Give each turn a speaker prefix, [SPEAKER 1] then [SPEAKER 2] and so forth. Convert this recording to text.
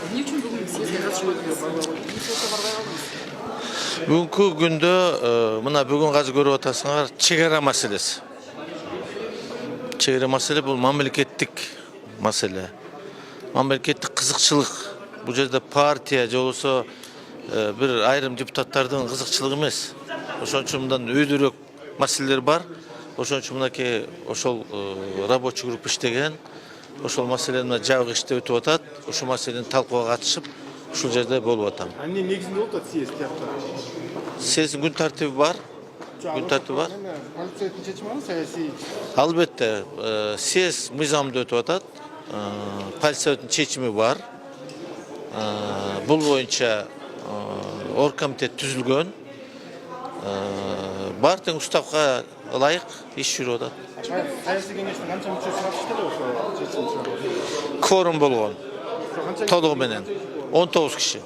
[SPEAKER 1] Эмне үчүн бүгүн съездге катышып өттүңүз?
[SPEAKER 2] Бүгүнкү күндө мына бүгүн азыр көрүп атасыңар чегара маселеси. Чегара маселе бул мамлекеттик маселе. Мамлекеттик кызыкчылык. Бул жерде партия же болбосо бир айрым депутаттардын кызыкчылыгы эмес. Ошон үчүн мындан өйдөрөөк маселелер бар. Ошон үчүн мынакей ошол рабочий группа иштеген. Ошол маселени жабык иштеп өтүп атат. Ошол маселени талкууга катышып, ушул жерде болуп атам.
[SPEAKER 3] Эмне негизинде болуп атат съезд тиякта?
[SPEAKER 2] Съездин күн тартиби бар. Күн тартиби бар.
[SPEAKER 3] Полициядын чечими бар, саясий.
[SPEAKER 2] Албетте, съезд мыйзамда өтүп атат. Полициядын чечими бар. Бул боюнча оргкомитет түзүлгөн. Бар тең уставга ылайык иш жүрүп атат.
[SPEAKER 3] Саясий кеңештин канча мүчөсү катышты эле ошо чечимге?
[SPEAKER 2] Кворум болгон. Толугу менен 19 киши.